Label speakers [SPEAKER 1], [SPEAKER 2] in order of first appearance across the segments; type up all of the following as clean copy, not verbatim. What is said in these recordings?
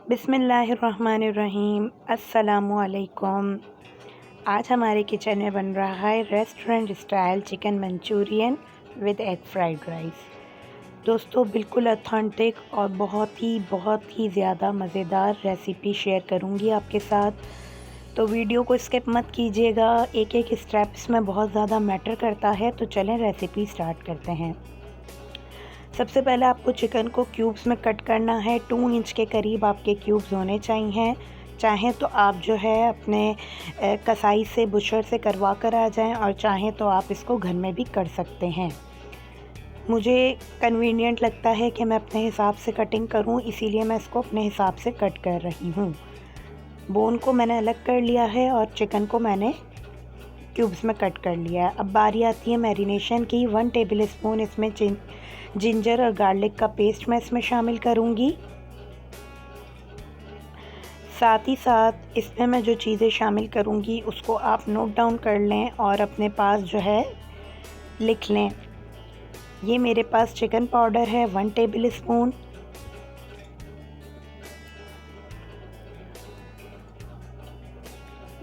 [SPEAKER 1] बिस्मिल्लाहिर्रहमानिर्रहीम। अस्सलामुअलैकुम। आज हमारे किचन में बन रहा है restaurant style chicken Manchurian with egg fried rice. दोस्तों, बिल्कुल ऑथेंटिक और बहुत ही ज़्यादा मज़ेदार रेसिपी शेयर करूंगी आपके साथ। तो वीडियो को स्किप मत कीजिएगा, एक एक स्टेप इसमें बहुत ज़्यादा मैटर करता है। तो चलें रेसिपी स्टार्ट करते हैं। सबसे पहले आपको चिकन को क्यूब्स में कट करना है। 2 इंच के करीब आपके क्यूब्स होने चाहिए। चाहें तो आप जो है अपने कसाई से, बुशर से करवा कर आ जाएं, और चाहें तो आप इसको घर में भी कर सकते हैं। मुझे कन्वीनियंट लगता है कि मैं अपने हिसाब से कटिंग करूं, इसीलिए मैं इसको अपने हिसाब से कट कर रही हूं। बोन को मैंने अलग कर लिया है और चिकन को मैंने क्यूब्स में कट कर लिया है। अब बारी आती है मैरिनेशन की। 1 टेबल स्पून इसमें जिंजर और गार्लिक का पेस्ट मैं इसमें शामिल करूंगी। साथ ही साथ इसमें मैं जो चीज़ें शामिल करूंगी उसको आप नोट डाउन कर लें और अपने पास जो है लिख लें। ये मेरे पास चिकन पाउडर है 1 table spoon.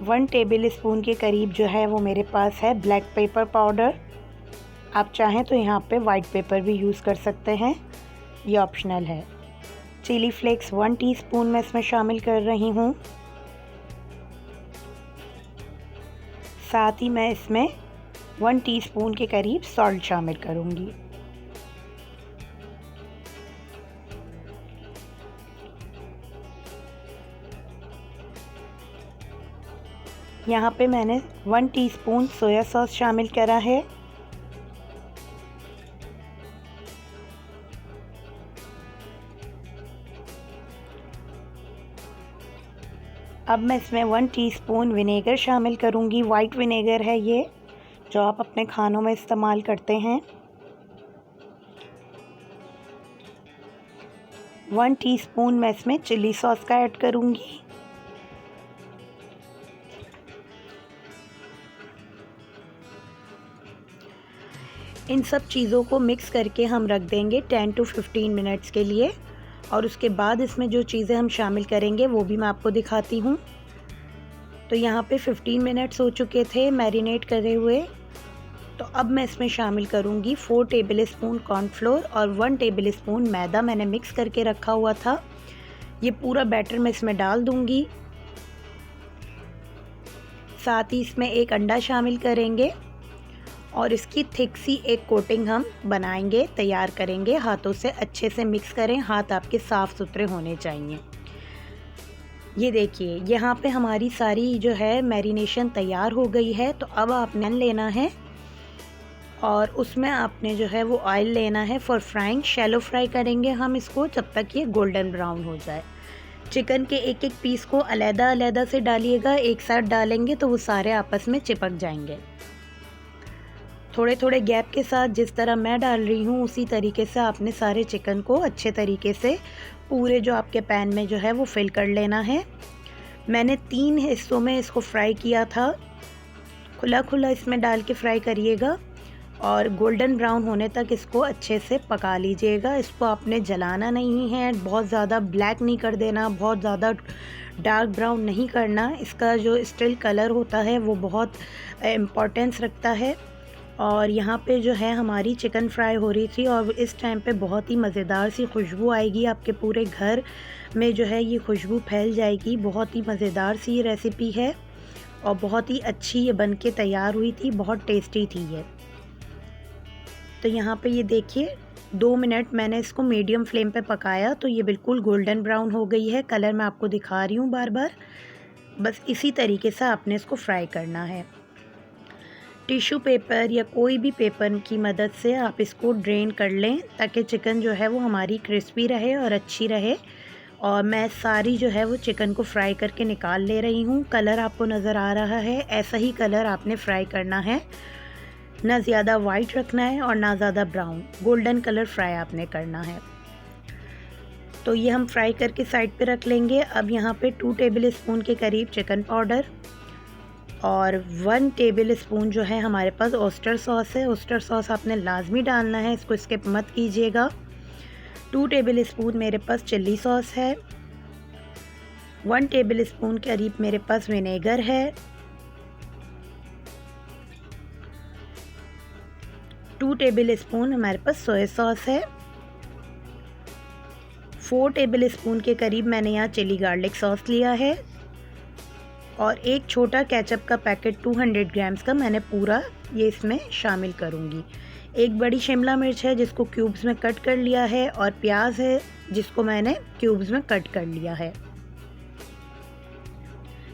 [SPEAKER 1] One table spoon के करीब जो है वो मेरे पास है ब्लैक पेपर पाउडर। आप चाहें तो यहाँ पे वाइट पेपर भी यूज़ कर सकते हैं, ये ऑप्शनल है। चिली फ्लेक्स 1 टीस्पून मैं इसमें शामिल कर रही हूँ। साथ ही मैं इसमें 1 टीस्पून के करीब सॉल्ट शामिल करूँगी। यहाँ पे मैंने 1 टीस्पून सोया सॉस शामिल करा है। अब मैं इसमें 1 टीस्पून विनेगर शामिल करूँगी। वाइट विनेगर है ये, जो आप अपने खानों में इस्तेमाल करते हैं। 1 टीस्पून मैं इसमें चिली सॉस का ऐड करूँगी। इन सब चीज़ों को मिक्स करके हम रख देंगे 10 to 15 मिनट्स के लिए, और उसके बाद इसमें जो चीज़ें हम शामिल करेंगे वो भी मैं आपको दिखाती हूँ। तो यहाँ पे 15 मिनट्स हो चुके थे मैरिनेट करे हुए। तो अब मैं इसमें शामिल करूँगी 4 टेबल स्पून कॉर्नफ्लोर और 1 टेबल स्पून मैदा मैंने मिक्स करके रखा हुआ था। ये पूरा बैटर मैं इसमें डाल दूँगी। साथ ही इसमें एक अंडा शामिल करेंगे और इसकी थिक सी एक कोटिंग हम बनाएंगे, तैयार करेंगे। हाथों से अच्छे से मिक्स करें, हाथ आपके साफ़ सुथरे होने चाहिए। ये देखिए, यहाँ पे हमारी सारी जो है मैरिनेशन तैयार हो गई है। तो अब आपने लेना है और उसमें आपने जो है वो ऑयल लेना है फॉर फ्राइंग। शैलो फ्राई करेंगे हम इसको जब तक ये गोल्डन ब्राउन हो जाए। चिकन के एक एक पीस को अलग-अलग से डालिएगा, एक साथ डालेंगे तो वो सारे आपस में चिपक जाएंगे। थोड़े थोड़े गैप के साथ, जिस तरह मैं डाल रही हूँ उसी तरीके से आपने सारे चिकन को अच्छे तरीके से पूरे जो आपके पैन में जो है वो फिल कर लेना है। मैंने 3 हिस्सों में इसको फ्राई किया था। खुला खुला इसमें डाल के फ्राई करिएगा और गोल्डन ब्राउन होने तक इसको अच्छे से पका लीजिएगा। इसको आपने जलाना नहीं है, बहुत ज़्यादा ब्लैक नहीं कर देना, बहुत ज़्यादा डार्क ब्राउन नहीं करना। इसका जो स्टिल कलर होता है वो बहुत इम्पोर्टेंस रखता है। और यहाँ पे जो है हमारी चिकन फ्राई हो रही थी और इस टाइम पे बहुत ही मज़ेदार सी खुशबू आएगी, आपके पूरे घर में जो है ये खुशबू फैल जाएगी। बहुत ही मज़ेदार सी ये रेसिपी है और बहुत ही अच्छी ये बन के तैयार हुई थी, बहुत टेस्टी थी ये। तो यहाँ पे ये देखिए 2 मिनट मैंने इसको मीडियम फ्लेम पे पकाया तो ये बिल्कुल गोल्डन ब्राउन हो गई है। कलर मैं आपको दिखा रही हूँ बार बार। बस इसी तरीके से आपने इसको फ्राई करना है। टिश्यू पेपर या कोई भी पेपर की मदद से आप इसको ड्रेन कर लें ताकि चिकन जो है वो हमारी क्रिस्पी रहे और अच्छी रहे। और मैं सारी जो है वो चिकन को फ्राई करके निकाल ले रही हूँ। कलर आपको नज़र आ रहा है, ऐसा ही कलर आपने फ्राई करना है। ना ज़्यादा वाइट रखना है और ना ज़्यादा ब्राउन, गोल्डन कलर फ्राई आपने करना है। तो ये हम फ्राई करके साइड पे रख लेंगे। अब यहाँ पे 2 टेबल स्पून के करीब चिकन पाउडर और 1 टेबल स्पून जो है हमारे पास ओस्टर सॉस है। ओस्टर सॉस आपने लाजमी डालना है, इसको स्किप मत कीजिएगा। 2 टेबल स्पून मेरे पास चिल्ली सॉस है। 1 टेबल स्पून करीब मेरे पास विनेगर है, 2 टेबल स्पून हमारे पास सोया सॉस है, 4 टेबल स्पून के करीब मैंने यहाँ चिली गार्लिक सॉस लिया है और एक छोटा केचप का पैकेट 200 ग्राम्स का मैंने पूरा ये इसमें शामिल करूँगी। एक बड़ी शिमला मिर्च है जिसको क्यूब्स में कट कर लिया है और प्याज है जिसको मैंने क्यूब्स में कट कर लिया है।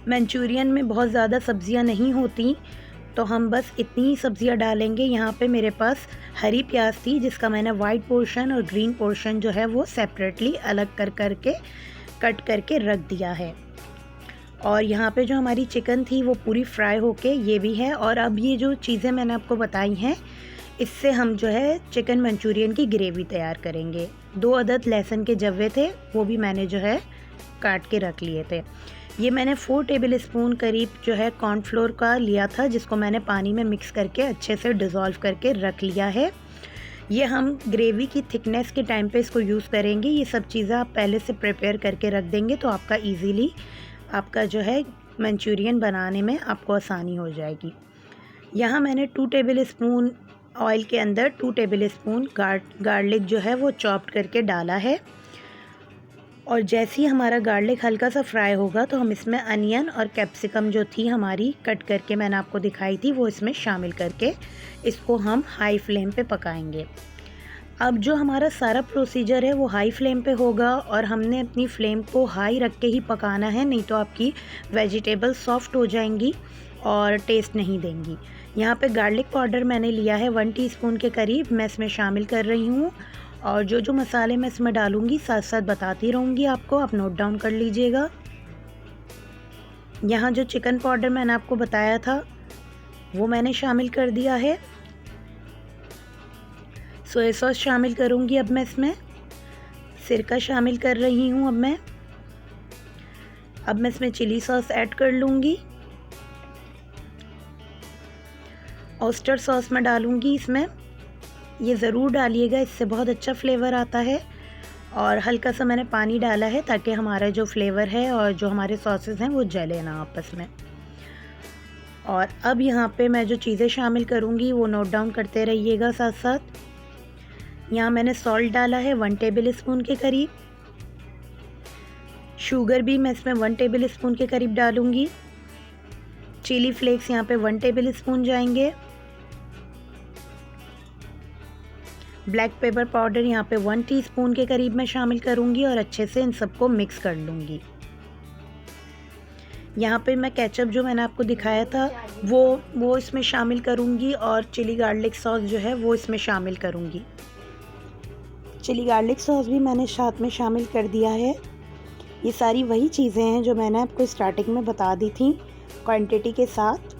[SPEAKER 1] मंचूरियन में बहुत ज़्यादा सब्जियां नहीं होती तो हम बस इतनी ही सब्जियां डालेंगे। यहाँ पे मेरे पास हरी प्याज थी जिसका मैंने वाइट पोर्शन और ग्रीन पोर्शन जो है वो सेपरेटली अलग करके कट करके रख दिया है। और यहाँ पे जो हमारी चिकन थी वो पूरी फ्राई होके ये भी है। और अब ये जो चीज़ें मैंने आपको बताई हैं इससे हम जो है चिकन मंचूरियन की ग्रेवी तैयार करेंगे। 2 अदद लहसुन के जव्वे थे वो भी मैंने जो है काट के रख लिए थे। ये मैंने 4 टेबल स्पून करीब जो है कॉर्नफ्लोर का लिया था जिसको मैंने पानी में मिक्स करके अच्छे से डिज़ोल्व करके रख लिया है। ये हम ग्रेवी की थिकनेस के टाइम पे इसको यूज़ करेंगे। ये सब चीज़ें आप पहले से प्रिपेयर करके रख देंगे तो आपका ईज़िली आपका जो है मंचूरियन बनाने में आपको आसानी हो जाएगी। यहाँ मैंने 2 टेबल स्पून ऑयल के अंदर 2 टेबल स्पून गार्लिक जो है वो चॉप्ड करके डाला है। और जैसे ही हमारा गार्लिक हल्का सा फ्राई होगा तो हम इसमें अनियन और कैप्सिकम जो थी हमारी कट करके मैंने आपको दिखाई थी वो इसमें शामिल करके इसको हम हाई फ्लेम पे पकाएंगे। अब जो हमारा सारा प्रोसीजर है वो हाई फ्लेम पे होगा और हमने अपनी फ्लेम को हाई रख के ही पकाना है, नहीं तो आपकी वेजिटेबल सॉफ्ट हो जाएंगी और टेस्ट नहीं देंगी। यहाँ पे गार्लिक पाउडर मैंने लिया है 1 टीस्पून के करीब, मैं इसमें शामिल कर रही हूँ। और जो जो मसाले मैं इसमें डालूँगी साथ साथ बताती रहूँगी आपको, आप नोट डाउन कर लीजिएगा। यहाँ जो चिकन पाउडर मैंने आपको बताया था वो मैंने शामिल कर दिया है। सोया सॉस शामिल करूँगी अब मैं इसमें, सिरका शामिल कर रही हूँ अब मैं इसमें चिली सॉस ऐड कर लूँगी। ऑयस्टर सॉस मैं डालूँगी इसमें, ये ज़रूर डालिएगा, इससे बहुत अच्छा फ्लेवर आता है। और हल्का सा मैंने पानी डाला है ताकि हमारा जो फ्लेवर है और जो हमारे सॉसेस हैं वो जले ना आपस में। और अब यहाँ पे मैं जो चीज़ें शामिल करूँगी वो नोट डाउन करते रहिएगा साथ साथ। यहाँ मैंने सॉल्ट डाला है 1 टेबल स्पून के करीब, शुगर भी मैं इसमें 1 टेबल स्पून के करीब डालूँगी। चिली फ्लेक्स यहाँ पे 1 टेबल स्पून जाएंगे। ब्लैक पेपर पाउडर यहाँ पे 1 टीस्पून के करीब मैं शामिल करूँगी और अच्छे से इन सबको मिक्स कर लूँगी। यहाँ पे मैं केचप जो मैंने आपको दिखाया था वो इसमें शामिल करूँगी और चिली गार्लिक सॉस जो है वो इसमें शामिल करूँगी। चिली गार्लिक सॉस भी मैंने साथ में शामिल कर दिया है। ये सारी वही चीज़ें हैं जो मैंने आपको स्टार्टिंग में बता दी थी क्वांटिटी के साथ।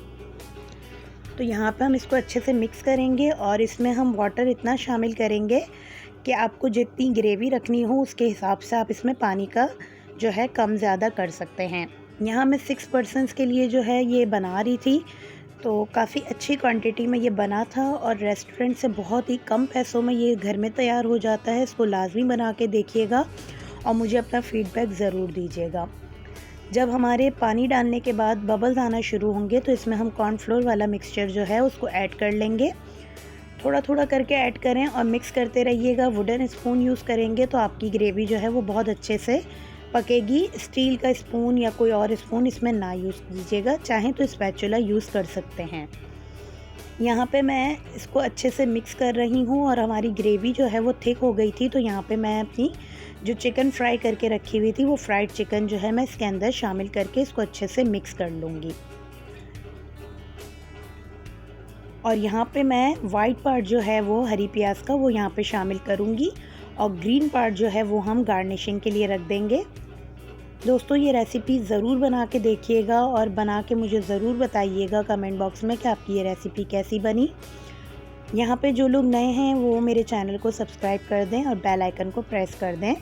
[SPEAKER 1] तो यहाँ पे हम इसको अच्छे से मिक्स करेंगे और इसमें हम वाटर इतना शामिल करेंगे कि आपको जितनी ग्रेवी रखनी हो उसके हिसाब से आप इसमें पानी का जो है कम ज़्यादा कर सकते हैं। यहाँ मैं 6 पर्सन्स के लिए जो है ये बना रही थी तो काफ़ी अच्छी क्वांटिटी में ये बना था और रेस्टोरेंट से बहुत ही कम पैसों में ये घर में तैयार हो जाता है। इसको लाजमी बना के देखिएगा और मुझे अपना फीडबैक ज़रूर दीजिएगा। जब हमारे पानी डालने के बाद बबल्स आना शुरू होंगे तो इसमें हम कॉर्नफ्लोर वाला मिक्सचर जो है उसको ऐड कर लेंगे। थोड़ा थोड़ा करके ऐड करें और मिक्स करते रहिएगा। वुडन स्पून यूज़ करेंगे तो आपकी ग्रेवी जो है वो बहुत अच्छे से पकेगी। स्टील का स्पून या कोई और स्पून इसमें ना यूज़ कीजिएगा, चाहें तो स्पैचुला यूज़ कर सकते हैं। यहाँ पे मैं इसको अच्छे से मिक्स कर रही हूँ और हमारी ग्रेवी जो है वो थिक हो गई थी। तो यहाँ पे मैं अपनी जो चिकन फ्राई करके रखी हुई थी वो फ्राइड चिकन जो है मैं इसके अंदर शामिल करके इसको अच्छे से मिक्स कर लूँगी। और यहाँ पे मैं वाइट पार्ट जो है वो हरी प्याज का वो यहाँ पे शामिल करूँगी और ग्रीन पार्ट जो है वो हम गार्निशिंग के लिए रख देंगे। दोस्तों ये रेसिपी ज़रूर बना के देखिएगा और बना के मुझे ज़रूर बताइएगा कमेंट बॉक्स में कि आपकी ये रेसिपी कैसी बनी। यहाँ पे जो लोग नए हैं वो मेरे चैनल को सब्सक्राइब कर दें और बेल आइकन को प्रेस कर दें।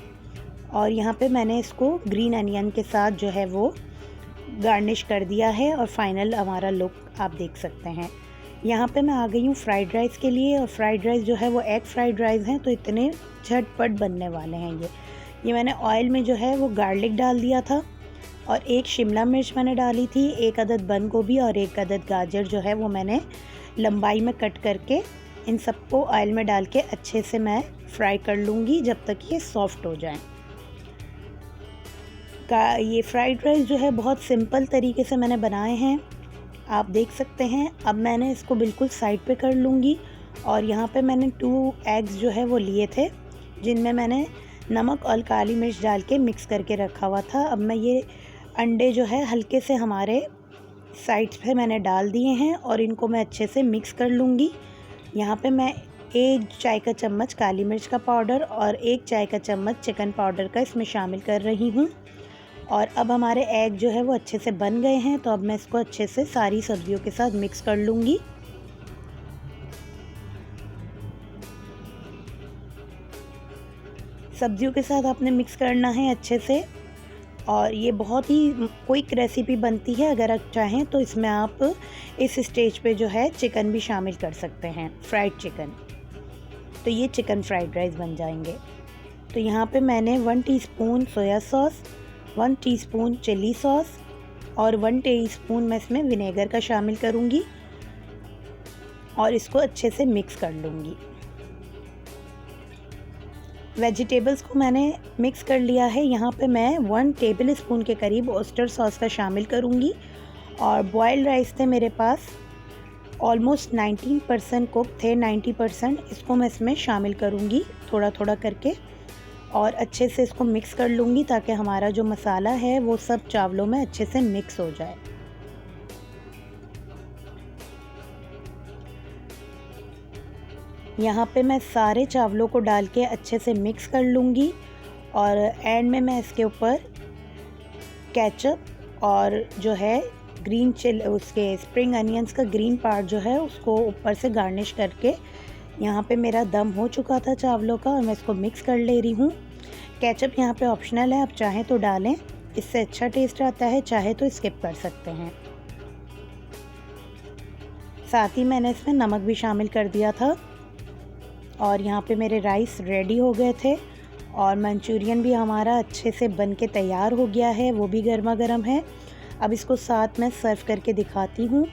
[SPEAKER 1] और यहाँ पे मैंने इसको ग्रीन अनियन के साथ जो है वो गार्निश कर दिया है और फाइनल हमारा लुक आप देख सकते हैं। यहाँ पे मैं आ गई हूँ फ्राइड राइस के लिए और फ्राइड राइस जो है वो एग फ्राइड राइस हैं तो इतने झटपट बनने वाले हैं। ये मैंने ऑयल में जो है वो गार्लिक डाल दिया था और एक शिमला मिर्च मैंने डाली थी, एक अदद बंद गोभी और एक अदद गाजर जो है वो मैंने लंबाई में कट करके इन सबको ऑयल में डाल के अच्छे से मैं फ्राई कर लूँगी जब तक ये सॉफ्ट हो जाए। ये फ्राइड राइस जो है बहुत सिंपल तरीके से मैंने बनाए हैं, आप देख सकते हैं। अब मैंने इसको बिल्कुल साइड पे कर लूँगी और यहाँ पे मैंने 2 एग्स जो है वो लिए थे, जिनमें मैंने नमक और काली मिर्च डाल के मिक्स करके रखा हुआ था। अब मैं ये अंडे जो है हल्के से हमारे साइड्स पे मैंने डाल दिए हैं और इनको मैं अच्छे से मिक्स कर लूँगी। यहाँ पे मैं 1 चाय का चम्मच काली मिर्च का पाउडर और 1 चाय का चम्मच चिकन पाउडर का इसमें शामिल कर रही हूँ। और अब हमारे एग जो है वो अच्छे से बन गए हैं, तो अब मैं इसको अच्छे से सारी सब्जियों के साथ मिक्स कर लूँगी। सब्जियों के साथ आपने मिक्स करना है अच्छे से। और ये बहुत ही क्विक रेसिपी बनती है, अगर आप चाहें तो इसमें आप इस स्टेज पे जो है चिकन भी शामिल कर सकते हैं, फ्राइड चिकन। तो ये चिकन फ्राइड राइस बन जाएंगे। तो यहाँ पे मैंने 1 teaspoon soya sauce, 1 teaspoon chilli sauce और 1 टीस्पून मैं इसमें विनेगर का शामिल करूँगी और इसको अच्छे से मिक्स कर लूँगी। वेजिटेबल्स को मैंने मिक्स कर लिया है। यहाँ पे मैं 1 टेबल स्पून के करीब ऑयस्टर सॉस का शामिल करूँगी। और बॉयल्ड राइस थे मेरे पास, ऑलमोस्ट 19% कुक थे, 90%, इसको मैं इसमें शामिल करूँगी थोड़ा थोड़ा करके और अच्छे से इसको मिक्स कर लूँगी ताकि हमारा जो मसाला है वो सब चावलों में अच्छे से मिक्स हो जाए। यहाँ पे मैं सारे चावलों को डाल के अच्छे से मिक्स कर लूँगी और एंड में मैं इसके ऊपर केचप और जो है ग्रीन चिली, उसके स्प्रिंग अनियंस का ग्रीन पार्ट जो है उसको ऊपर से गार्निश करके, यहाँ पे मेरा दम हो चुका था चावलों का और मैं इसको मिक्स कर ले रही हूँ। केचप यहाँ पे ऑप्शनल है, आप चाहें तो डालें, इससे अच्छा टेस्ट आता है, चाहे तो स्किप कर सकते हैं। साथ ही मैंने इसमें नमक भी शामिल कर दिया था। और यहाँ पे मेरे राइस रेडी हो गए थे और मंचूरियन भी हमारा अच्छे से बन के तैयार हो गया है, वो भी गर्मा गर्म है। अब इसको साथ में सर्व करके दिखाती हूँ।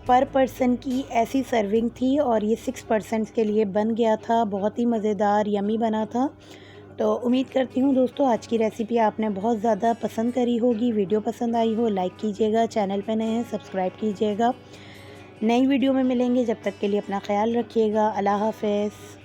[SPEAKER 1] पर पर्सन की ऐसी सर्विंग थी और ये 6 पर्सन के लिए बन गया था, बहुत ही मज़ेदार यमी बना था। तो उम्मीद करती हूँ दोस्तों आज की रेसिपी आपने बहुत ज़्यादा पसंद करी होगी। वीडियो पसंद आई हो लाइक कीजिएगा, चैनल पे नए हैं सब्सक्राइब कीजिएगा। नई वीडियो में मिलेंगे, जब तक के लिए अपना ख्याल रखिएगा। अल्लाह हाफ़िज़।